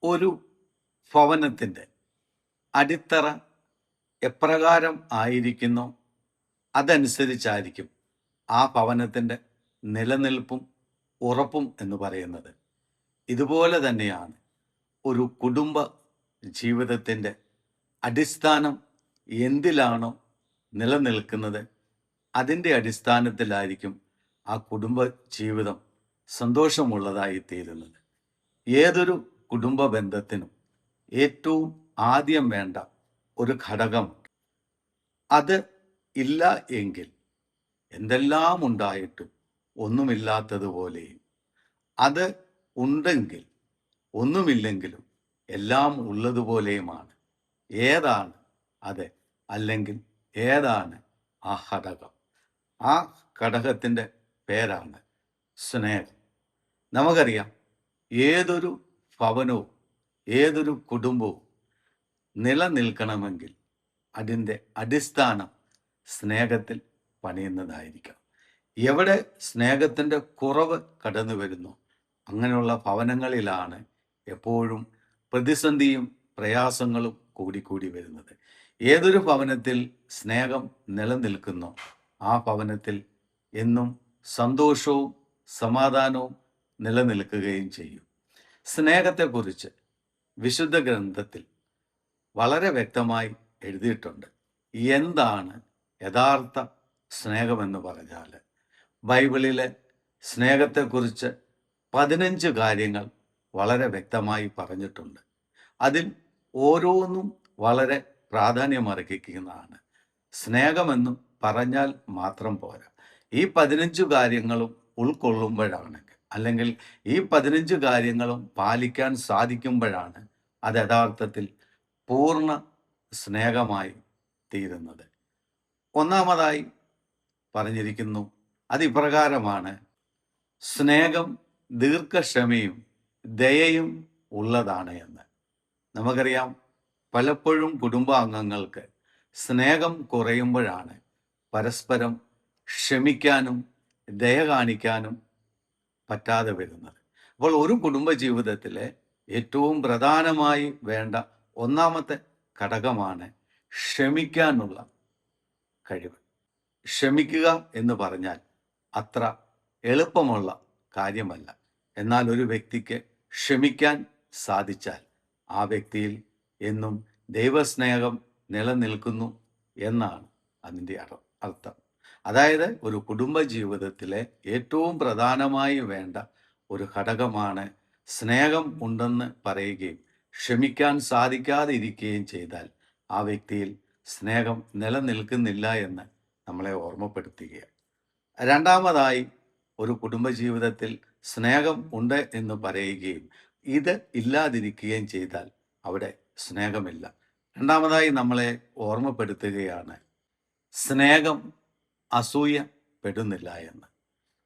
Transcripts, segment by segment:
ഒരു ഭവനത്തിൻ്റെ അടിത്തറ എപ്രകാരം ആയിരിക്കുന്നോ അതനുസരിച്ചായിരിക്കും ആ ഭവനത്തിൻ്റെ നിലനിൽപ്പും ഉറപ്പും എന്ന് പറയുന്നത്. ഇതുപോലെ തന്നെയാണ് ഒരു കുടുംബ ജീവിതത്തിൻ്റെ അടിസ്ഥാനം എന്തിലാണോ നിലനിൽക്കുന്നത് അതിൻ്റെ അടിസ്ഥാനത്തിലായിരിക്കും ആ കുടുംബ ജീവിതം സന്തോഷമുള്ളതായി തീരുന്നത്. ഏതൊരു കുടുംബ ബന്ധത്തിനും ഏറ്റവും ആദ്യം വേണ്ട ഒരു ഘടകമുണ്ട്. അത് ഇല്ല എങ്കിൽ എന്തെല്ലാം ഉണ്ടായിട്ടും ഒന്നുമില്ലാത്തതുപോലെയും, അത് ഉണ്ടെങ്കിൽ ഒന്നുമില്ലെങ്കിലും എല്ലാം ഉള്ളതുപോലെയുമാണ്. ഏതാണ് അത്? അല്ലെങ്കിൽ ഏതാണ് ആ ഘടകം? ആ ഘടകത്തിൻ്റെ പേരാണ് സ്നേഹം. നമുക്കറിയാം, ഏതൊരു ഭവനവും ഏതൊരു കുടുംബവും നിലനിൽക്കണമെങ്കിൽ അതിൻ്റെ അടിസ്ഥാനം സ്നേഹത്തിൽ പണിയുന്നതായിരിക്കണം. എവിടെ സ്നേഹത്തിൻ്റെ കുറവ് കടന്നു വരുന്നു അങ്ങനെയുള്ള ഭവനങ്ങളിലാണ് എപ്പോഴും പ്രതിസന്ധിയും പ്രയാസങ്ങളും കൂടിക്കൂടി വരുന്നത്. ഏതൊരു ഭവനത്തിൽ സ്നേഹം നിലനിൽക്കുന്നോ ആ ഭവനത്തിൽ എന്നും സന്തോഷവും സമാധാനവും നിലനിൽക്കുകയും ചെയ്യും. സ്നേഹത്തെക്കുറിച്ച് വിശുദ്ധ ഗ്രന്ഥത്തിൽ വളരെ വ്യക്തമായി എഴുതിയിട്ടുണ്ട്. എന്താണ് യഥാർത്ഥ സ്നേഹമെന്ന് പറഞ്ഞാൽ, ബൈബിളിലെ സ്നേഹത്തെക്കുറിച്ച് 15 കാര്യങ്ങൾ വളരെ വ്യക്തമായി പറഞ്ഞിട്ടുണ്ട്. അതിൽ ഓരോന്നും വളരെ പ്രാധാന്യമർഹിക്കുന്നതാണ്. സ്നേഹമെന്നും പറഞ്ഞാൽ മാത്രം പോരാ. ഈ 15 കാര്യങ്ങളും ഉൾക്കൊള്ളുമ്പോഴാണ്, അല്ലെങ്കിൽ ഈ 15 കാര്യങ്ങളും പാലിക്കാൻ സാധിക്കുമ്പോഴാണ് അത് യഥാർത്ഥത്തിൽ പൂർണ്ണ സ്നേഹമായി തീരുന്നത്. ഒന്നാമതായി പറഞ്ഞിരിക്കുന്നു, അതിപ്രകാരമാണ്: സ്നേഹം ദീർഘക്ഷമയും ദയയും ഉള്ളതാണ് എന്ന്. നമുക്കറിയാം, പലപ്പോഴും കുടുംബാംഗങ്ങൾക്ക് സ്നേഹം കുറയുമ്പോഴാണ് പരസ്പരം ക്ഷമിക്കാനും ദയ കാണിക്കാനും പറ്റാതെ വരുന്നത്. അപ്പോൾ ഒരു കുടുംബ ജീവിതത്തിലെ ഏറ്റവും പ്രധാനമായി വേണ്ട ഒന്നാമത്തെ ഘടകമാണ് ക്ഷമിക്കാനുള്ള കഴിവ്. ക്ഷമിക്കുക എന്ന് പറഞ്ഞാൽ അത്ര എളുപ്പമുള്ള കാര്യമല്ല. എന്നാൽ ഒരു വ്യക്തിക്ക് ക്ഷമിക്കാൻ സാധിച്ചാൽ ആ വ്യക്തിയിൽ എന്നും ദൈവസ്നേഹം നിലനിൽക്കുന്നു എന്നാണ് അതിൻ്റെ അർത്ഥം. അതായത് ഒരു കുടുംബ ജീവിതത്തിലെ ഏറ്റവും പ്രധാനമായി വേണ്ട ഒരു ഘടകമാണ് സ്നേഹം ഉണ്ടെന്ന് പറയുകയും ക്ഷമിക്കാൻ സാധിക്കാതെ ഇരിക്കുകയും ചെയ്താൽ ആ വ്യക്തിയിൽ സ്നേഹം നിലനിൽക്കുന്നില്ല എന്ന് നമ്മളെ ഓർമ്മപ്പെടുത്തുകയാണ്. രണ്ടാമതായി, ഒരു കുടുംബജീവിതത്തിൽ സ്നേഹം ഉണ്ട് എന്ന് പറയുകയും ഇത് ഇല്ലാതിരിക്കുകയും ചെയ്താൽ അവിടെ സ്നേഹമില്ല. രണ്ടാമതായി നമ്മളെ ഓർമ്മപ്പെടുത്തുകയാണ്, സ്നേഹം അസൂയപ്പെടുന്നില്ല എന്ന്.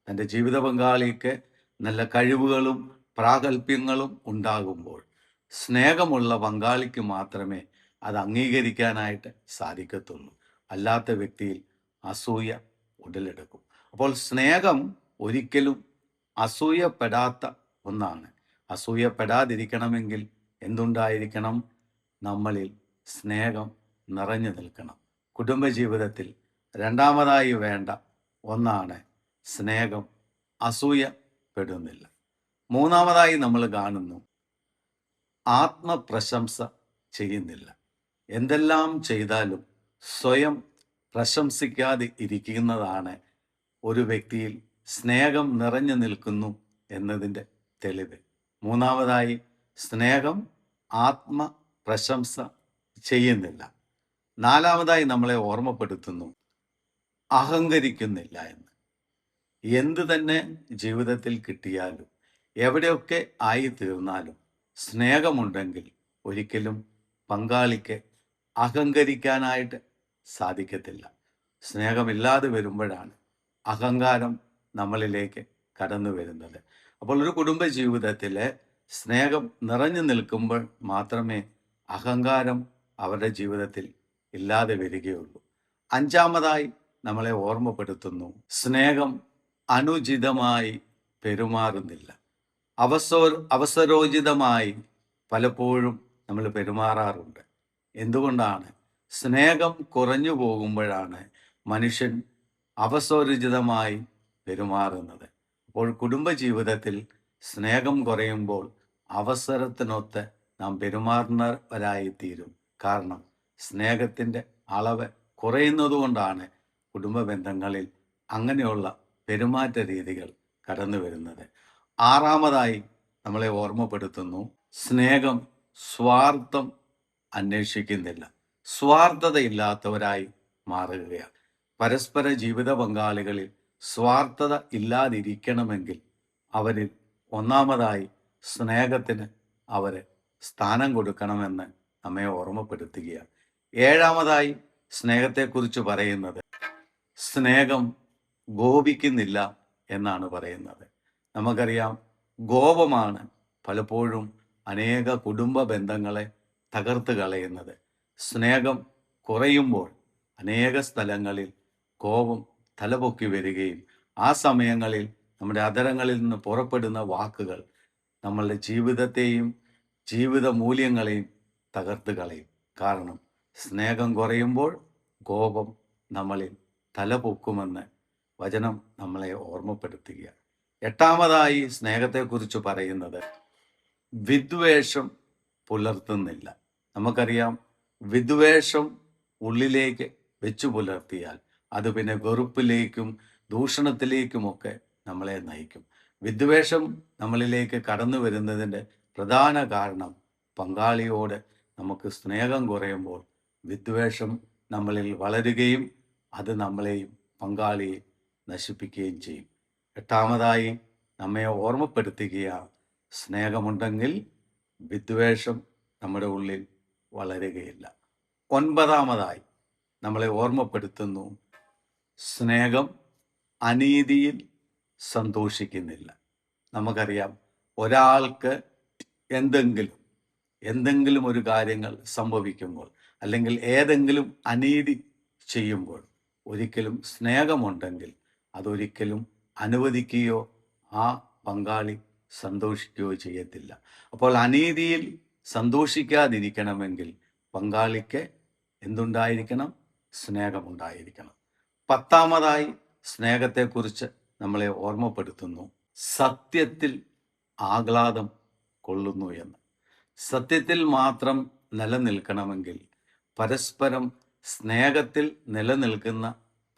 തൻ്റെ ജീവിത പങ്കാളിക്ക് നല്ല കഴിവുകളും പ്രാഗൽഭ്യങ്ങളും ഉണ്ടാകുമ്പോൾ സ്നേഹമുള്ള പങ്കാളിക്ക് മാത്രമേ അത് അംഗീകരിക്കാനായിട്ട് സാധിക്കത്തുള്ളൂ. അല്ലാത്ത വ്യക്തിയിൽ അസൂയ ഉടലെടുക്കും. അപ്പോൾ സ്നേഹം ഒരിക്കലും അസൂയപ്പെടാത്ത ഒന്നാണ്. അസൂയപ്പെടാതിരിക്കണമെങ്കിൽ എന്തുണ്ടായിരിക്കണം? നമ്മളിൽ സ്നേഹം നിറഞ്ഞു നിൽക്കണം. കുടുംബജീവിതത്തിൽ രണ്ടാമതായി വേണ്ട ഒന്നാണ് സ്നേഹം അസൂയപ്പെടുന്നില്ല. മൂന്നാമതായി നമ്മൾ കാണുന്നു, ആത്മപ്രശംസ ചെയ്യുന്നില്ല. എന്തെല്ലാം ചെയ്താലും സ്വയം പ്രശംസിക്കാതെ ഇരിക്കുന്നതാണ് ഒരു വ്യക്തിയിൽ സ്നേഹം നിറഞ്ഞു നിൽക്കുന്നു എന്നതിൻ്റെ തെളിവ്. മൂന്നാമതായി, സ്നേഹം ആത്മപ്രശംസ ചെയ്യുന്നില്ല. നാലാമതായി നമ്മളെ ഓർമ്മപ്പെടുത്തുന്നു, അഹങ്കരിക്കുന്നില്ല എന്ന്. എന്ത് തന്നെ ജീവിതത്തിൽ കിട്ടിയാലും എവിടെയൊക്കെ ആയി തീർന്നാലും സ്നേഹമുണ്ടെങ്കിൽ ഒരിക്കലും പങ്കാളിക്ക് അഹങ്കരിക്കാനായിട്ട് സാധിക്കത്തില്ല. സ്നേഹമില്ലാതെ വരുമ്പോഴാണ് അഹങ്കാരം നമ്മളിലേക്ക് കടന്നു വരുന്നത്. അപ്പോൾ ഒരു കുടുംബ ജീവിതത്തിലെ സ്നേഹം നിറഞ്ഞു നിൽക്കുമ്പോൾ മാത്രമേ അഹങ്കാരം അവരുടെ ജീവിതത്തിൽ ഇല്ലാതെ വരികയുള്ളൂ. അഞ്ചാമതായി നമ്മളെ ഓർമ്മപ്പെടുത്തുന്നു, സ്നേഹം അനുചിതമായി പെരുമാറുന്നില്ല. അവസരോചിതമായി പലപ്പോഴും നമ്മൾ പെരുമാറാറുണ്ട്. എന്തുകൊണ്ടാണ്? സ്നേഹം കുറഞ്ഞു പോകുമ്പോഴാണ് മനുഷ്യൻ അവസരോചിതമായി പെരുമാറുന്നത്. അപ്പോൾ കുടുംബജീവിതത്തിൽ സ്നേഹം കുറയുമ്പോൾ അവസരത്തിനൊത്ത് നാം പെരുമാറുന്നവരായിത്തീരും. കാരണം സ്നേഹത്തിൻ്റെ അളവ് കുറയുന്നതുകൊണ്ടാണ് കുടുംബ ബന്ധങ്ങളിൽ അങ്ങനെയുള്ള പെരുമാറ്റ രീതികൾ കടന്നു വരുന്നത്. ആറാമതായി നമ്മളെ ഓർമ്മപ്പെടുത്തുന്നു, സ്നേഹം സ്വാർത്ഥം അന്വേഷിക്കുന്നില്ല, സ്വാർത്ഥതയില്ലാത്തവരായി മാറുകയാണ്. പരസ്പര ജീവിത പങ്കാളികളിൽ സ്വാർത്ഥത ഇല്ലാതിരിക്കണമെങ്കിൽ അവരിൽ ഒന്നാമതായി സ്നേഹത്തിന് അവർ സ്ഥാനം കൊടുക്കണമെന്ന് നമ്മെ ഓർമ്മപ്പെടുത്തുകയാണ്. ഏഴാമതായി സ്നേഹത്തെക്കുറിച്ച് പറയുന്നത്, സ്നേഹം കോപിക്കുന്നില്ല എന്നാണ് പറയുന്നത്. നമുക്കറിയാം, കോപമാണ് പലപ്പോഴും അനേക കുടുംബ ബന്ധങ്ങളെ തകർത്ത് കളയുന്നത്. സ്നേഹം കുറയുമ്പോൾ അനേക സ്ഥലങ്ങളിൽ കോപം തലപൊക്കി വരികയും ആ സമയങ്ങളിൽ നമ്മുടെ അധരങ്ങളിൽ നിന്ന് പുറപ്പെടുന്ന വാക്കുകൾ നമ്മളുടെ ജീവിതത്തെയും ജീവിത മൂല്യങ്ങളെയും തകർത്ത് കളയും. കാരണം സ്നേഹം കുറയുമ്പോൾ കോപം നമ്മളിൽ തലപൊക്കുമെന്ന് വചനം നമ്മളെ ഓർമ്മപ്പെടുത്തുക. എട്ടാമതായി സ്നേഹത്തെക്കുറിച്ച് പറയുന്നത്, വിദ്വേഷം പുലർത്തുന്നില്ല. നമുക്കറിയാം, വിദ്വേഷം ഉള്ളിലേക്ക് വെച്ചു പുലർത്തിയാൽ അത് പിന്നെ വെറുപ്പിലേക്കും ദൂഷണത്തിലേക്കുമൊക്കെ നമ്മളെ നയിക്കും. വിദ്വേഷം നമ്മളിലേക്ക് കടന്നു വരുന്നതിൻ്റെ പ്രധാന കാരണം പങ്കാളിയോട് നമുക്ക് സ്നേഹം കുറയുമ്പോൾ വിദ്വേഷം നമ്മളിൽ വളരുകയും അത് നമ്മളെയും പങ്കാളിയെയും നശിപ്പിക്കുകയും ചെയ്യും. എട്ടാമതായി നമ്മെ ഓർമ്മപ്പെടുത്തുകയാണ്, സ്നേഹമുണ്ടെങ്കിൽ വിദ്വേഷം നമ്മുടെ ഉള്ളിൽ വളരുകയില്ല. ഒൻപതാമതായി നമ്മളെ ഓർമ്മപ്പെടുത്തുന്നു, സ്നേഹം അനീതിയിൽ സന്തോഷിക്കുന്നില്ല. നമുക്കറിയാം, ഒരാൾക്ക് എന്തെങ്കിലും ഒരു കാര്യങ്ങൾ സംഭവിക്കുമ്പോൾ അല്ലെങ്കിൽ ഏതെങ്കിലും അനീതി ചെയ്യുമ്പോൾ ഒരിക്കലും സ്നേഹമുണ്ടെങ്കിൽ അതൊരിക്കലും അനുവദിക്കുകയോ ആ പങ്കാളി സന്തോഷിക്കുകയോ ചെയ്യത്തില്ല. അപ്പോൾ അനീതിയിൽ സന്തോഷിക്കാതിരിക്കണമെങ്കിൽ പങ്കാളിക്ക് എന്തുണ്ടായിരിക്കണം? സ്നേഹമുണ്ടായിരിക്കണം. പത്താമതായി സ്നേഹത്തെക്കുറിച്ച് നമ്മളെ ഓർമ്മപ്പെടുത്തുന്നു, സത്യത്തിൽ ആഹ്ലാദം കൊള്ളുന്നു എന്ന്. സത്യത്തിൽ മാത്രം നിലനിൽക്കണമെങ്കിൽ പരസ്പരം സ്നേഹത്തിൽ നിലനിൽക്കുന്ന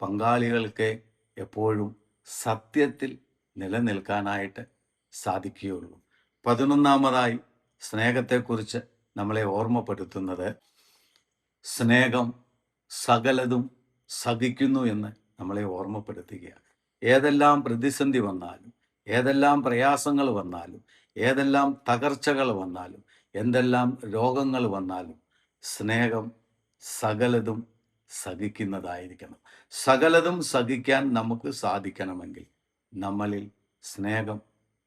പങ്കാളികൾക്ക് എപ്പോഴും സത്യത്തിൽ നിലനിൽക്കാനായിട്ട് സാധിക്കുകയുള്ളൂ. 11ാമതായി സ്നേഹത്തെക്കുറിച്ച് നമ്മളെ ഓർമ്മപ്പെടുത്തുന്നത്, സ്നേഹം സകലതും സഹിക്കുന്നു എന്ന് നമ്മളെ ഓർമ്മപ്പെടുത്തുകയാണ്. ഏതെല്ലാം പ്രതിസന്ധി വന്നാലും, ഏതെല്ലാം പ്രയാസങ്ങൾ വന്നാലും, ഏതെല്ലാം തകർച്ചകൾ വന്നാലും, എന്തെല്ലാം രോഗങ്ങൾ വന്നാലും സ്നേഹം സകലതും സഹിക്കുന്നതായിരിക്കണം. സകലതും സഹിക്കാൻ നമുക്ക് സാധിക്കണമെങ്കിൽ നമ്മളിൽ സ്നേഹം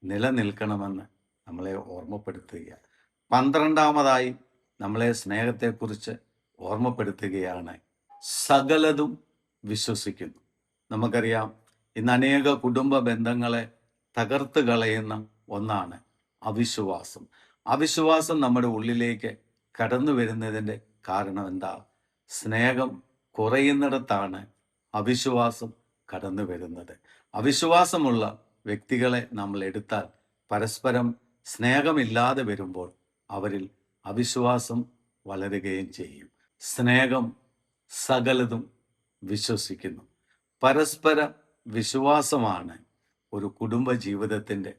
നിലനിൽക്കണമെന്ന് നമ്മളെ ഓർമ്മപ്പെടുത്തുകയാണ്. 12ാമതായി നമ്മളെ സ്നേഹത്തെക്കുറിച്ച് ഓർമ്മപ്പെടുത്തുകയാണ്, സകലതും വിശ്വസിക്കുന്നു. നമുക്കറിയാം, ഇന്ന് അനേക കുടുംബ ബന്ധങ്ങളെ തകർത്ത് കളയുന്ന ഒന്നാണ് അവിശ്വാസം. അവിശ്വാസം നമ്മുടെ ഉള്ളിലേക്ക് കടന്നു വരുന്നതിൻ്റെ കാരണം എന്താ? സ്നേഹം കുറയുന്നിടത്താണ് അവിശ്വാസം കടന്നു വരുന്നത്. അവിശ്വാസമുള്ള വ്യക്തികളെ നമ്മൾ എടുത്താൽ പരസ്പരം സ്നേഹമില്ലാതെ വരുമ്പോൾ അവരിൽ അവിശ്വാസം വളരുകയും ചെയ്യും. സ്നേഹം സകലതും വിശ്വസിക്കുന്നു. പരസ്പര വിശ്വാസമാണ് ഒരു കുടുംബ ജീവിതത്തിൻ്റെ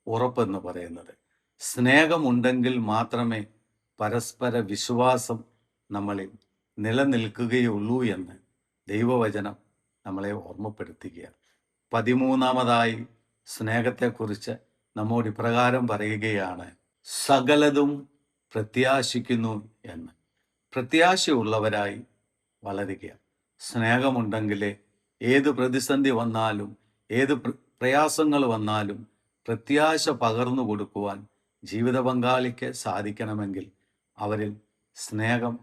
ഉറപ്പെന്ന് പറയുന്നത്. സ്നേഹമുണ്ടെങ്കിൽ മാത്രമേ പരസ്പര വിശ്വാസം നമ്മളിൽ നിലനിൽക്കുകയുള്ളൂ എന്ന് ദൈവവചനം നമ്മളെ ഓർമ്മപ്പെടുത്തുകയാണ്. 13ാമതായി സ്നേഹത്തെക്കുറിച്ച് നമ്മോട് ഇപ്രകാരം പറയുകയാണ്, സകലതും പ്രത്യാശിക്കുന്നു എന്ന്. പ്രത്യാശയുള്ളവരായി വളരുക. സ്നേഹമുണ്ടെങ്കിലേ ഏത് പ്രതിസന്ധി വന്നാലും, ഏത് പ്രയാസങ്ങൾ വന്നാലും പ്രത്യാശ പകർന്നു കൊടുക്കുവാൻ ജീവിത പങ്കാളിക്ക് സാധിക്കണമെങ്കിൽ അവരിൽ സ്നേഹം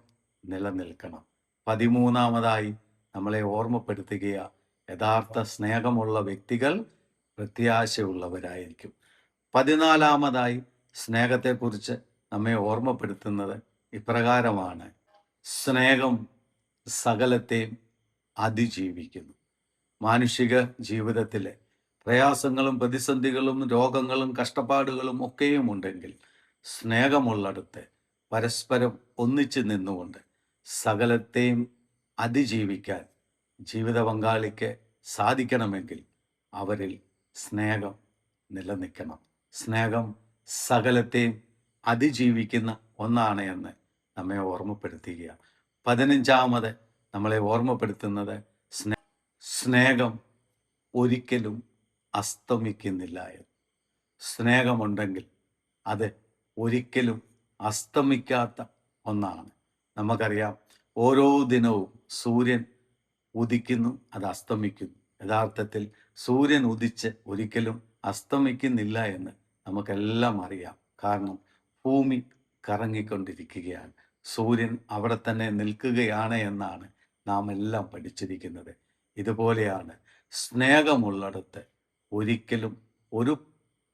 നിലനിൽക്കണം. 13ാമതായി നമ്മളെ ഓർമ്മപ്പെടുത്തുകയാണ്, യഥാർത്ഥ സ്നേഹമുള്ള വ്യക്തികൾ പ്രത്യാശയുള്ളവരായിരിക്കും. 14ാമതായി സ്നേഹത്തെക്കുറിച്ച് നമ്മെ ഓർമ്മപ്പെടുത്തുന്നത് ഇപ്രകാരമാണ്: സ്നേഹം സകലത്തെയും അതിജീവിക്കുന്നു. മാനുഷിക ജീവിതത്തിലെ പ്രയാസങ്ങളും പ്രതിസന്ധികളും രോഗങ്ങളും കഷ്ടപ്പാടുകളും ഒക്കെയും ഉണ്ടെങ്കിൽ സ്നേഹമുള്ളിടത്ത് പരസ്പരം ഒന്നിച്ചു നിന്നുകൊണ്ട് സകലത്തെയും അതിജീവിക്കാൻ ജീവിത പങ്കാളിക്ക് സാധിക്കണമെങ്കിൽ അവരിൽ സ്നേഹം നിലനിൽക്കണം. സ്നേഹം സകലത്തെയും അതിജീവിക്കുന്ന ഒന്നാണ് എന്ന് നമ്മെ ഓർമ്മപ്പെടുത്തുക. 15 നമ്മളെ ഓർമ്മപ്പെടുത്തുന്നത് സ്നേഹം ഒരിക്കലും അസ്തമിക്കുന്നില്ല എന്ന്. സ്നേഹമുണ്ടെങ്കിൽ അത് ഒരിക്കലും അസ്തമിക്കാത്ത ഒന്നാണ്. നമുക്കറിയാം, ഓരോ ദിനവും സൂര്യൻ ഉദിക്കുന്നു, അത് അസ്തമിക്കുന്നു. യഥാർത്ഥത്തിൽ സൂര്യൻ ഉദിച്ച് ഒരിക്കലും അസ്തമിക്കുന്നില്ല എന്ന് നമുക്കെല്ലാം അറിയാം. കാരണം ഭൂമി കറങ്ങിക്കൊണ്ടിരിക്കുകയാണ്, സൂര്യൻ അവിടെ തന്നെ നിൽക്കുകയാണ് എന്നാണ് നാം എല്ലാം പഠിച്ചിരിക്കുന്നത്. ഇതുപോലെയാണ് സ്നേഹമുള്ളിടത്ത് ഒരിക്കലും ഒരു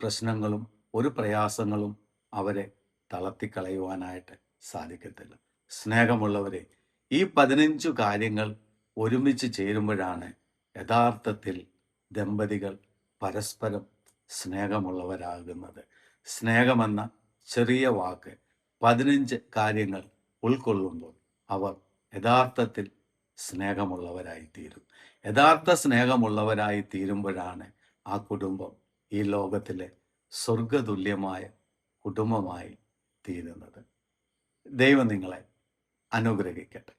പ്രശ്നങ്ങളും ഒരു പ്രയാസങ്ങളും അവരെ തളർത്തിക്കളയുവാനായിട്ട് സാധിക്കത്തില്ല. സ്നേഹമുള്ളവരെ, ഈ 15 കാര്യങ്ങൾ ഒരുമിച്ച് ചേരുമ്പോഴാണ് യഥാർത്ഥത്തിൽ ദമ്പതികൾ പരസ്പരം സ്നേഹമുള്ളവരാകുന്നത്. സ്നേഹമെന്ന ചെറിയ വാക്ക് 15 കാര്യങ്ങൾ ഉൾക്കൊള്ളുമ്പോൾ അവർ യഥാർത്ഥത്തിൽ സ്നേഹമുള്ളവരായിത്തീരും. യഥാർത്ഥ സ്നേഹമുള്ളവരായി തീരുമ്പോഴാണ് ആ കുടുംബം ഈ ലോകത്തിലെ സ്വർഗതുല്യമായ കുടുംബമായി തീരുന്നത്. ദൈവം നിങ്ങളെ അനുഗ്രഹിക്കട്ടെ.